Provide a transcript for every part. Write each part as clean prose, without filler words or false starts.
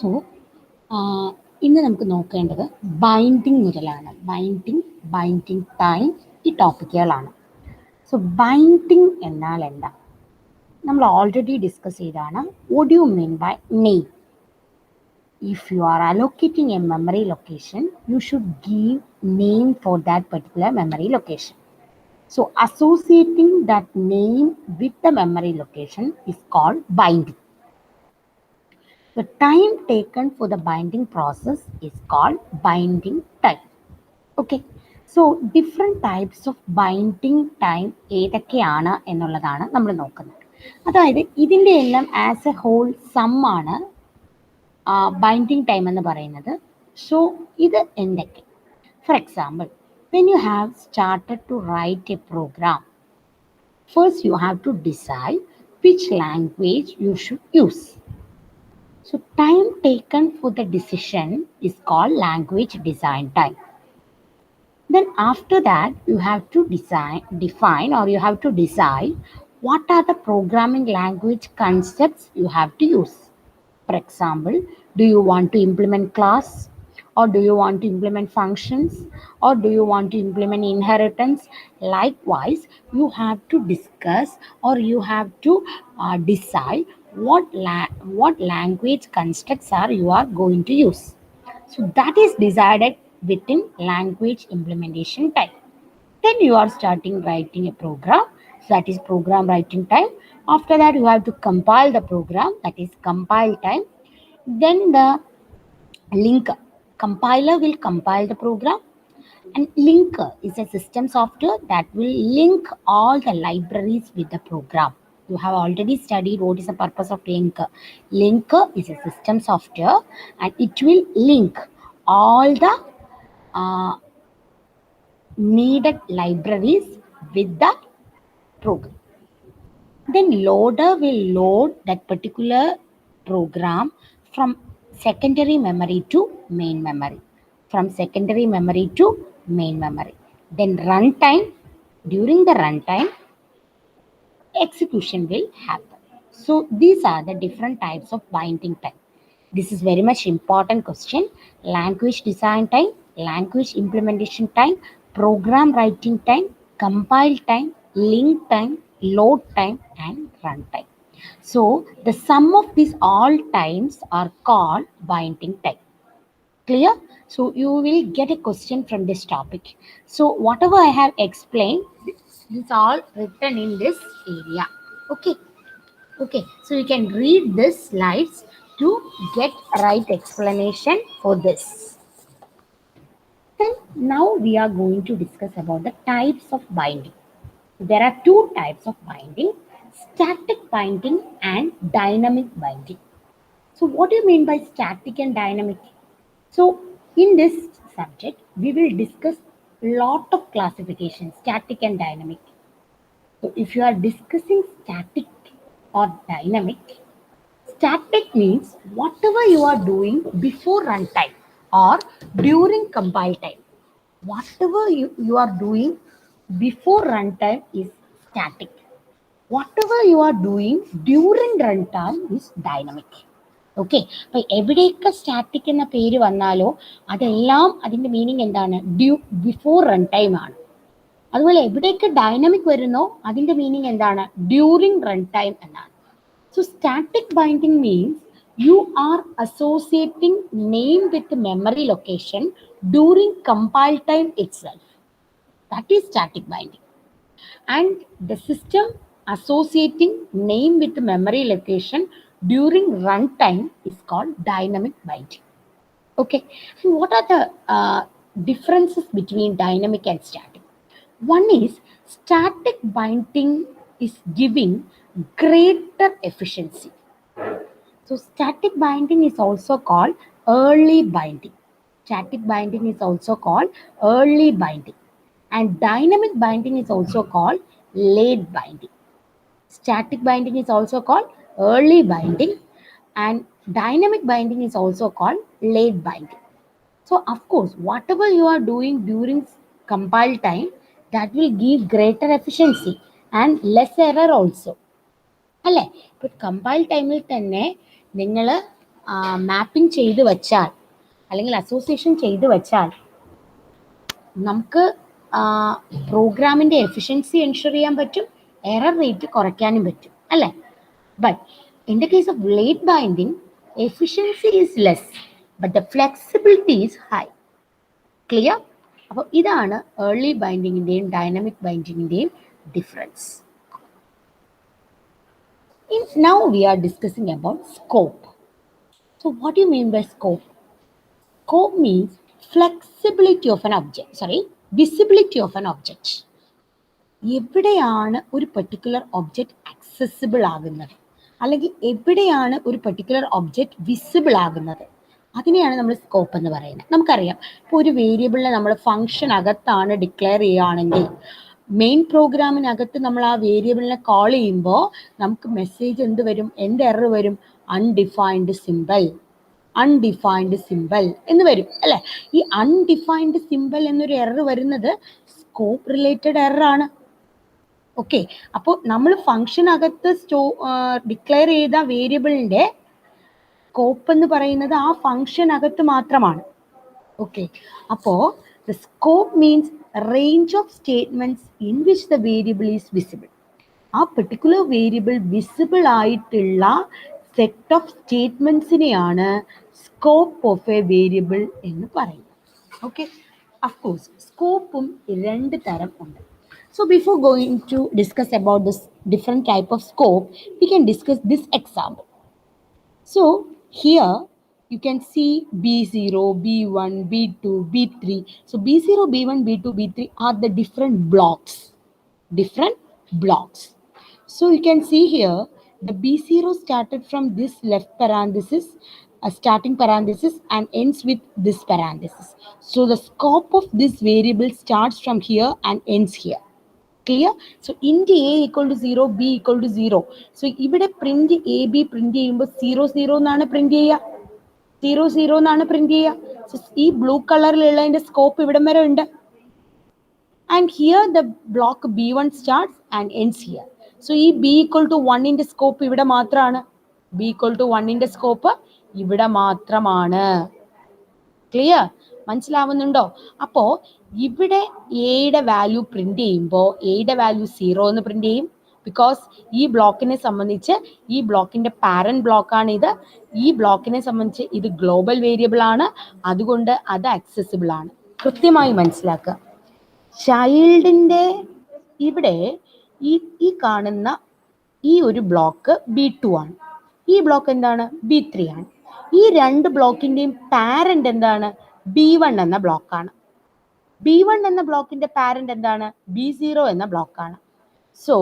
So ഇന്ന് നമുക്ക് നോക്കേണ്ടത് ബൈൻഡിങ് മുതലാണ്. ബൈൻഡിങ് ടൈം ഈ ടോപ്പിക്കുകളാണ്. സോ ബൈൻഡിങ് എന്നാൽ എന്താ? നമ്മൾ ഓൾറെഡി ഡിസ്കസ് ചെയ്താണ്. What you mean by name? If you are allocating a memory location, you should give name for that particular memory location. So associating that name with the memory location is called binding. The time taken for the binding process is called binding time. Okay. So different types of binding time ഏതൊക്കെയാണ് എന്നുള്ളതാണ് നമ്മൾ നോക്കുന്നത്. അതായത് ഇതിൻ്റെ എല്ലാം as A whole some ആണ് binding time എന്ന് പറയുന്നത്. സോ ഇത് എന്തൊക്കെ? For example, when you have started to write a program, first you have to decide which language you should use. So time taken for the decision is called language design time. Then after that, you have to define or you have to decide what are the programming language concepts you have to use. For example, do you want to implement class, or do you want to implement functions, or do you want to implement inheritance? Likewise, you have to discuss or you have to decide what language constructs are you are going to use. So that is decided within language implementation time. Then you are starting writing a program, so that is program writing time. After that, you have to compile the program, that is compile time. Then the compiler will compile the program, and linker is a system software that will link all the libraries with the program. You have already studied what is the purpose of linker. Linker is a system software and it will link all the needed libraries with the program. Then loader will load that particular program from secondary memory to main memory. From secondary memory to main memory. Then runtime, during the runtime, execution will happen. So these are the different types of binding time. This is very much important question. Language design time, language implementation time, program writing time, compile time, link time, load time, and runtime. So the sum of these all times are called binding time. Clear? So you will get a question from this topic. So whatever I have explained, this is all written in this area. Okay, so you can read this slides to get right explanation for this. Then now we are going to discuss about the types of binding. There are two types of binding: static binding and dynamic binding. So what do you mean by static and dynamic? So in this subject, we will discuss lot of classifications, static and dynamic. So if you are discussing static or dynamic, static means whatever you are doing before runtime or during compile time. Whatever you are doing before runtime is static. Whatever you are doing during runtime is dynamic. Okay, അപ്പം എവിടെയൊക്കെ static എന്ന പേര് വന്നാലോ അതെല്ലാം അതിൻ്റെ meaning എന്താണ്? Before run time ആണ്. അതുപോലെ എവിടെയൊക്കെ ഡൈനാമിക് വരുന്നോ അതിൻ്റെ മീനിങ് എന്താണ്? ഡ്യൂറിങ് റൺ ടൈം എന്നാണ്. So static binding means you are associating name with memory location during compile time itself. That is static binding. And the system associating name with memory location during runtime is called dynamic binding. Okay, and what are the differences between dynamic and static? One is static binding is giving greater efficiency. So static binding is also called early binding. Static binding is also called early binding. And dynamic binding is also called late binding. Static binding is also called early binding and dynamic binding is also called late binding. So of course, whatever you are doing during compile time, that will give greater efficiency and less error also. അല്ലേ? ഇപ്പോൾ compile ടൈമിൽ തന്നെ നിങ്ങൾ mapping ചെയ്ത് വെച്ചാൽ അല്ലെങ്കിൽ association ചെയ്ത് വെച്ചാൽ നമുക്ക് പ്രോഗ്രാമിൻ്റെ എഫിഷ്യൻസി എൻഷുർ ചെയ്യാൻ പറ്റും, എറർ റേറ്റ് കുറയ്ക്കാനും പറ്റും അല്ലേ. But in the case of late binding efficiency is less but the flexibility is high. Clear? അപ്പോൾ ഇതാണ് ഏർലി ബൈൻഡിങ്ങിൻ്റെയും ഡൈനാമിക് ബൈൻഡിങ്ങിൻ്റെയും difference. Now we are discussing about scope. So what do you mean by scope? Scope means flexibility of an object, visibility of an object. എവിടെയാണ് ഒരു particular object accessible ആകുന്നത് അല്ലെങ്കിൽ എവിടെയാണ് ഒരു പെർട്ടിക്കുലർ ഒബ്ജക്റ്റ് വിസിബിൾ ആകുന്നത്, അതിനെയാണ് നമ്മൾ സ്കോപ്പ് എന്ന് പറയുന്നത്. നമുക്കറിയാം, ഇപ്പോൾ ഒരു വേരിയബിളിനെ നമ്മൾ ഫംഗ്ഷൻ അകത്താണ് ഡിക്ലെയർ ചെയ്യുകയാണെങ്കിൽ മെയിൻ പ്രോഗ്രാമിനകത്ത് നമ്മൾ ആ വേരിയബിളിനെ കോൾ ചെയ്യുമ്പോൾ നമുക്ക് മെസ്സേജ് എന്ത് വരും, എന്ത് എറർ വരും? അൺഡിഫൈൻഡ് സിമ്പിൾ എന്ന് വരും അല്ലേ. ഈ അൺഡിഫൈൻഡ് സിമ്പിൾ എന്നൊരു എറർ വരുന്നത് സ്കോപ്പ് റിലേറ്റഡ് എറർ ആണ്. ഓക്കെ, അപ്പോൾ നമ്മൾ ഫംഗ്ഷനകത്ത് ഡിക്ലെയർ ചെയ്ത വേരിയബിളിൻ്റെ സ്കോപ്പ് എന്ന് പറയുന്നത് ആ ഫംഗ്ഷനകത്ത് മാത്രമാണ്. ഓക്കെ, അപ്പോൾ the scope means range of statements in which the variable is visible. ആ പെർട്ടിക്കുലർ വേരിയബിൾ വിസിബിൾ ആയിട്ടുള്ള സെറ്റ് ഓഫ് സ്റ്റേറ്റ്മെന്റ്സിനെയാണ് സ്കോപ്പ് ഓഫ് എ വേരിയബിൾ എന്ന് പറയുന്നത്. ഓക്കെ, അഫ്കോഴ്സ് സ്കോപ്പും രണ്ട് തരം ഉണ്ട്. So before going to discuss about this different type of scope, we can discuss this example. So here you can see B0, B1, B2, B3. So B0, B1, B2, B3 are the different blocks. So you can see here the B0 started from this left parenthesis, a starting parenthesis, and ends with this parenthesis. So the scope of this variable starts from here and ends here. Clear? So int a equal to 0, b equal to 0. So ഇവിടെ print a b print ചെയ്യുമ്പോൾ 0 0 എന്നാണ് print ചെയ്യുക. 0 0 എന്നാണ് print ചെയ്യുക. So ഈ blue കളറിലുള്ളതിന്റെ scope ഇവിടം വരെ ഉണ്ട്. And here the block B1 starts and ends here. So ഈ b ഈക്വൽ ടു 1ന്റെ സ്കോപ്പ് ഇവിടെ മാത്രമാണ്. b ഈക്വൽ ടു 1ന്റെ സ്കോപ്പ് ഇവിടെ മാത്രമാണ്. ക്ലിയർ? മനസ്സിലാവുന്നുണ്ടോ? അപ്പോൾ ഇവിടെ എയുടെ വാല്യൂ പ്രിന്റ് ചെയ്യുമ്പോൾ എയുടെ വാല്യൂ 0 എന്ന് പ്രിന്റ് ചെയ്യും. ബിക്കോസ് ഈ ബ്ലോക്കിനെ സംബന്ധിച്ച് ഈ ബ്ലോക്കിന്റെ പാരന്റ് ബ്ലോക്കാണ് ഇത്. ഈ ബ്ലോക്കിനെ സംബന്ധിച്ച് ഇത് ഗ്ലോബൽ വേരിയബിൾ ആണ്, അതുകൊണ്ട് അത് ആക്സസിബിൾ ആണ്. കൃത്യമായി മനസ്സിലാക്കുക. ചൈൽഡിന്റെ ഇവിടെ ഈ കാണുന്ന ഈ ഒരു ബ്ലോക്ക് B2 ആണ്, ഈ ബ്ലോക്ക് എന്താണ്? B3 ആണ്. ഈ രണ്ട് ബ്ലോക്കിന്റെയും പാരന്റ് എന്താണ്? B1 എന്ന ബ്ലോക്കാണ്. B1 എന്ന ബ്ലോക്കിന്റെ പാരന്റ് എന്താണ്? B0 എന്ന ബ്ലോക്കാണ്. So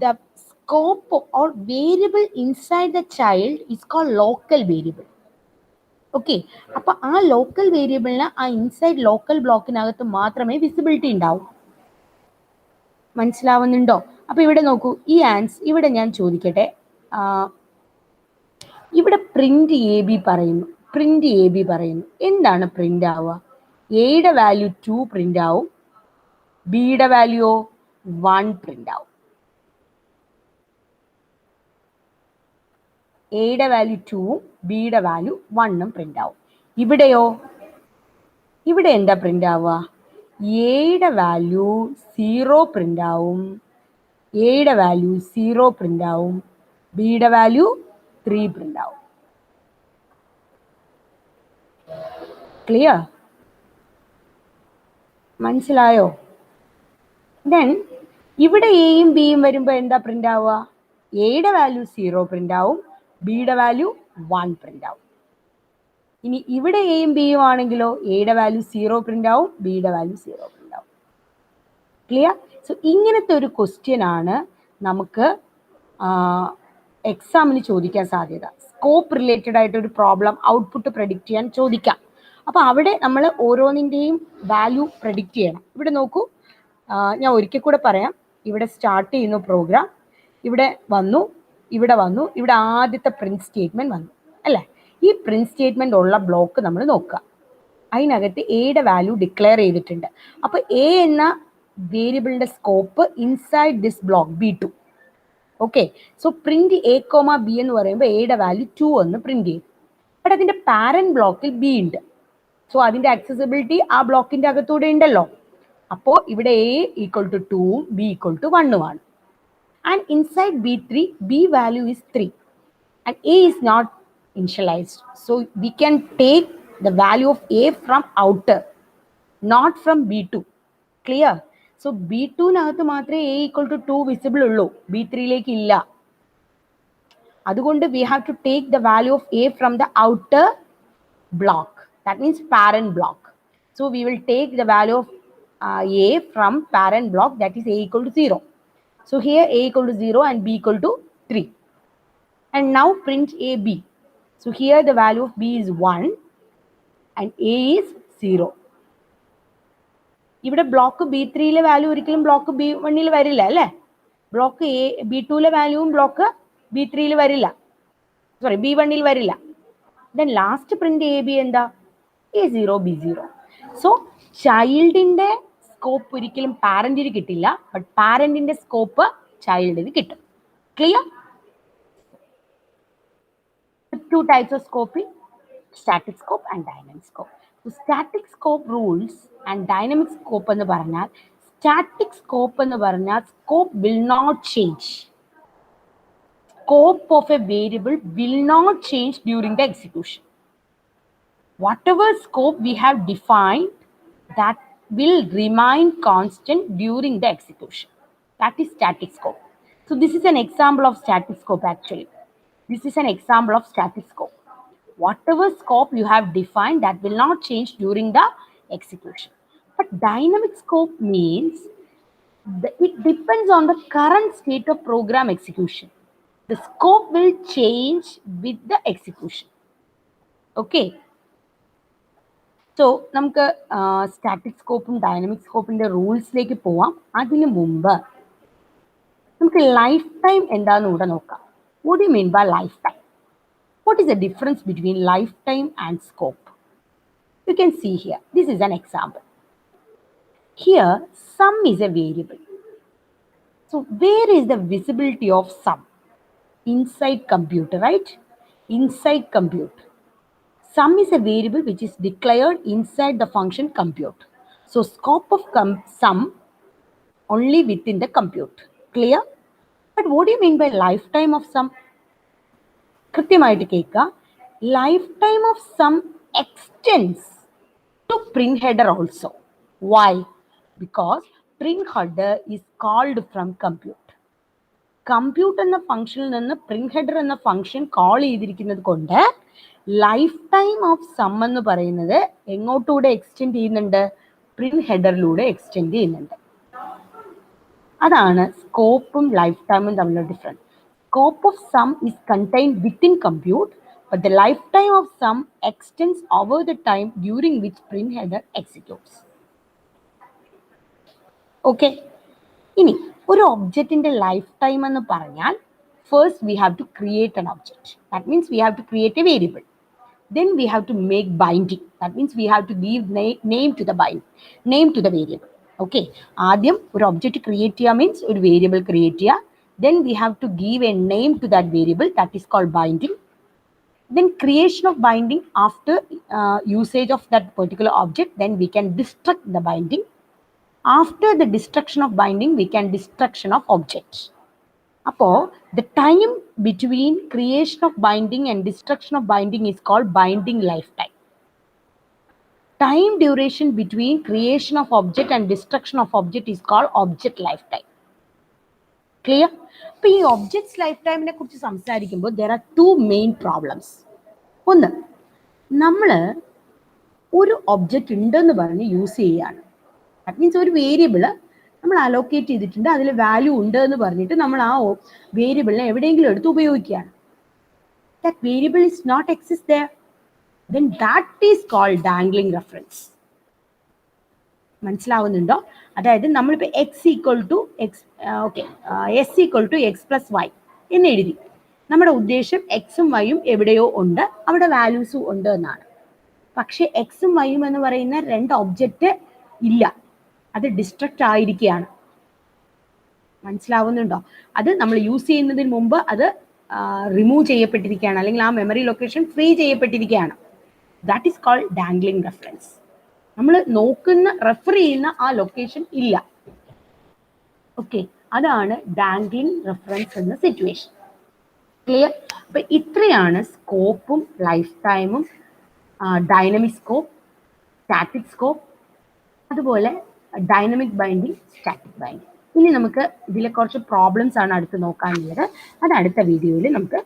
the scope or variable inside the child is called local variable. Okay, അപ്പൊ ആ ലോക്കൽ വേരിയബിളിന് ആ ഇൻസൈഡ് ലോക്കൽ ബ്ലോക്കിനകത്ത് മാത്രമേ വിസിബിലിറ്റി ഉണ്ടാവൂ. മനസ്സിലാവുന്നുണ്ടോ? അപ്പൊ ഇവിടെ നോക്കൂ, ഈ ഇവിടെ ഞാൻ ചോദിക്കട്ടെ, ഇവിടെ പ്രിന്റ് എ ബി പറയുന്നു. എന്താണ് പ്രിന്റ് ആവുക? എയുടെ വാല്യൂ 2 പ്രിന്റ് ആവും, ബിയുടെ വാല്യൂ 1 പ്രിന്റ് ആവും. എയുടെ വാല്യൂ 2ഉം ബിയുടെ വാല്യൂ 1ഉം പ്രിന്റ് ആവും. ഇവിടെയോ? ഇവിടെ എന്താ പ്രിന്റ് ആവുക? എയുടെ വാല്യൂ 0 പ്രിന്റ് ആവും, എയുടെ വാല്യൂ 0 പ്രിന്റ് ആവും, ബിയുടെ വാല്യൂ 3 പ്രിന്റ് ആവും. ക്ലിയർ? മനസ്സിലായോ? ദെൻ ഇവിടെ എയും ബിയും വരുമ്പോൾ എന്താ പ്രിന്റ് ആവുക? എയുടെ വാല്യൂ 0 പ്രിന്റ് ആവും, ബിയുടെ വാല്യൂ 1 പ്രിന്റ് ആവും. ഇനി ഇവിടെ എയും ബിയും ആണെങ്കിലോ എയുടെ വാല്യൂ 0 പ്രിന്റ് ആവും, ബിയുടെ വാല്യൂ 0 പ്രിന്റ് ആവും. ക്ലിയർ? സോ ഇങ്ങനത്തെ ഒരു ക്വസ്റ്റ്യൻ ആണ് നമുക്ക് എക്സാമിന് ചോദിക്കാൻ സാധ്യത. സ്കോപ്പ് റിലേറ്റഡ് ആയിട്ട് ഒരു പ്രോബ്ലം ഔട്ട്പുട്ട് പ്രെഡിക്റ്റ് ചെയ്യാൻ ചോദിക്കാം. അപ്പോൾ അവിടെ നമ്മൾ ഓരോന്നിൻ്റെയും വാല്യൂ പ്രെഡിക്റ്റ് ചെയ്യണം. ഇവിടെ നോക്കൂ, ഞാൻ ഒരിക്കൽ കൂടെ പറയാം. ഇവിടെ സ്റ്റാർട്ട് ചെയ്യുന്നു പ്രോഗ്രാം, ഇവിടെ വന്നു, ഇവിടെ ആദ്യത്തെ പ്രിന്റ് സ്റ്റേറ്റ്മെന്റ് വന്നു അല്ലേ. ഈ പ്രിന്റ് സ്റ്റേറ്റ്മെന്റ് ഉള്ള ബ്ലോക്ക് നമ്മൾ നോക്കുക. അതിനകത്ത് എയുടെ വാല്യൂ ഡിക്ലെയർ ചെയ്തിട്ടുണ്ട്. അപ്പോൾ എ എന്ന വേരിയബിളിന്റെ scope inside this block B2. Okay. So print A comma B എന്ന് പറയുമ്പോൾ എയുടെ വാല്യൂ 2 എന്ന് പ്രിന്റ് ചെയ്യും. ബട്ട് അതിന്റെ പാരന്റ് ബ്ലോക്കിൽ ബി ഉണ്ട്. സോ അതിന്റെ ആക്സസിബിലിറ്റി ആ ബ്ലോക്കിന്റെ അകത്തൂടെ ഉണ്ടല്ലോ. അപ്പോൾ ഇവിടെ A equal to 2 B equal to 1 ആണ്. And inside B3 B value is 3 and A is not initialized. So we can take the value of A from outer, not from B2. Clear? So B2 നകത്ത് മാത്രമേ A equal to 2 visible ഉള്ളൂ, B3 ലേക്ക് ഇല്ല. അതുകൊണ്ട് we have to take the value of A from the outer block. That means parent block. So we will take the value of A from parent block, that is A equal to 0. So here A equal to 0 and B equal to 3. And now print AB. So here the value of B is 1 and A is 0. ഇവിടെ block B3 value ഒരിക്കലും block B1 വരില്ല അല്ലേ? Block B2 വാല്യൂവും block B3 വരില്ല, sorry B1 വരില്ല. Then last print AB എന്താ? A0 B0. So ചൈൽഡിന്റെ scope ഒരിക്കലും പാരന്റിന് കിട്ടില്ല, but പാരന്റിന്റെ scope ചൈൽഡിന് കിട്ടും. Clear? Two types of scoping, static scope and dynamic scope. So static scope rules and dynamic scope എന്ന് പറഞ്ഞാൽ, static scope എന്ന് പറഞ്ഞാൽ scope will not change. Scope of a variable will not change during the execution. Whatever scope we have defined, that will remain constant during the execution. That is static scope. So this is an example of static scope actually. This is an example of static scope. Whatever scope you have defined, that will not change during the execution. But dynamic scope means it depends on the current state of program execution. The scope will change with the execution. Okay. So നമുക്ക് static സ്കോപ്പും dynamic സ്കോപ്പിന്റെ റൂൾസിലേക്ക് പോവാം. അതിനു മുമ്പ് നമുക്ക് life time എന്താണെന്ന് കൂടെ നോക്കാം. What do you mean by lifetime? What is the difference between lifetime and scope? You can see here. This is an example. Here, sum is a variable. So where is the visibility of sum? Inside compute, right? Inside compute. Sum is a variable which is declared inside the function compute. So scope of sum only within the compute. Clear? But what do you mean by lifetime of sum? കൃത്യമായിട്ട് കേൾക്കുക. Lifetime of sum extends to print header also. Why? Because print header is called from compute. Compute എന്ന ഫംഗ്ഷനിൽ നിന്ന് print header എന്ന function call ചെയ്തിരിക്കുന്നത് കൊണ്ട് life time of some എന്ന് പറയുന്നത് എങ്ങോട്ടൂടെ എക്സ്റ്റെൻഡ് ചെയ്യുന്നുണ്ട്? പ്രിന്റ് ഹെഡറിലൂടെ എക്സ്റ്റെൻഡ് ചെയ്യുന്നുണ്ട്. അതാണ് സ്കോപ്പും ലൈഫ് ടൈമും തമ്മിലുള്ള difference. Scope of sum is contained within compute, but the lifetime of sum extends over the time during which print header executes. Okay. ഇനി ഒരു ഒബ്ജക്റ്റിന്റെ ലൈഫ് ടൈം എന്ന് പറഞ്ഞാൽ, first we have to create an object. That means we have to create a variable. Then we have to make binding. That means we have to give name to the variable. Okay. ആദ്യം ഒരു object create ചെയ്യുക means ഒരു variable create ചെയ്യുക. Then we have to give a name to that variable, that is called binding. Then creation of binding after usage of that particular object, then we can destruct the binding. After the destruction of binding, we can destruction of object. Appo the time between creation of binding and destruction of binding is called binding lifetime. Time duration between creation of object and destruction of object is called object lifetime. Clear? അപ്പോൾ ഈ objects life ടൈമിനെ കുറിച്ച് സംസാരിക്കുമ്പോൾ there are two main problems. ഒന്ന്, നമ്മൾ ഒരു object ഉണ്ടെന്ന് പറഞ്ഞ് use ചെയ്യുകയാണ്. ദാറ്റ് മീൻസ് ഒരു വേരിയബിൾ നമ്മൾ അലോക്കേറ്റ് ചെയ്തിട്ടുണ്ട്, അതിൽ വാല്യൂ ഉണ്ട് എന്ന് പറഞ്ഞിട്ട് നമ്മൾ ആ വേരിയബിളിനെ എവിടെയെങ്കിലും എടുത്ത് ഉപയോഗിക്കുകയാണ്. That variable is not exist there. Then that is called dangling reference. മനസ്സിലാവുന്നുണ്ടോ? അതായത് നമ്മളിപ്പോൾ X equal to X S equal to X plus Y എന്ന് എഴുതി. നമ്മുടെ ഉദ്ദേശം എക്സും വൈയും എവിടെയോ ഉണ്ട്, അവിടെ വാല്യൂസും ഉണ്ട് എന്നാണ്. പക്ഷെ എക്സും വൈയും എന്ന് പറയുന്ന രണ്ട് ഒബ്ജക്റ്റ് ഇല്ല, അത് ഡിസ്ട്രക്റ്റ് ആയിരിക്കുകയാണ്. മനസ്സിലാവുന്നുണ്ടോ? അത് നമ്മൾ യൂസ് ചെയ്യുന്നതിന് മുമ്പ് അത് റിമൂവ് ചെയ്യപ്പെട്ടിരിക്കുകയാണ്, അല്ലെങ്കിൽ ആ മെമ്മറി ലൊക്കേഷൻ ഫ്രീ ചെയ്യപ്പെട്ടിരിക്കുകയാണ്. That is called dangling reference. നമ്മൾ നോക്കുന്ന റെഫർ ചെയ്യുന്ന ആ ലൊക്കേഷൻ ഇല്ല. ഓക്കെ, അതാണ് ഡാംഗ്ലിംഗ് റെഫറൻസ് എന്ന സിറ്റുവേഷൻ. ക്ലിയർ? അപ്പൊ ഇത്രയാണ് സ്കോപ്പും ലൈഫ് ടൈമും, ഡൈനമിക് സ്കോപ്പ്, സ്റ്റാറ്റിക് സ്കോപ്പ്, അതുപോലെ ഡൈനമിക് ബൈൻഡിങ്, സ്റ്റാറ്റിക് ബൈൻഡിങ്. ഇനി നമുക്ക് ഇതിലെ കുറച്ച് പ്രോബ്ലംസ് ആണ് അടുത്ത് നോക്കാനുള്ളത്. അത് അടുത്ത വീഡിയോയിൽ നമുക്ക്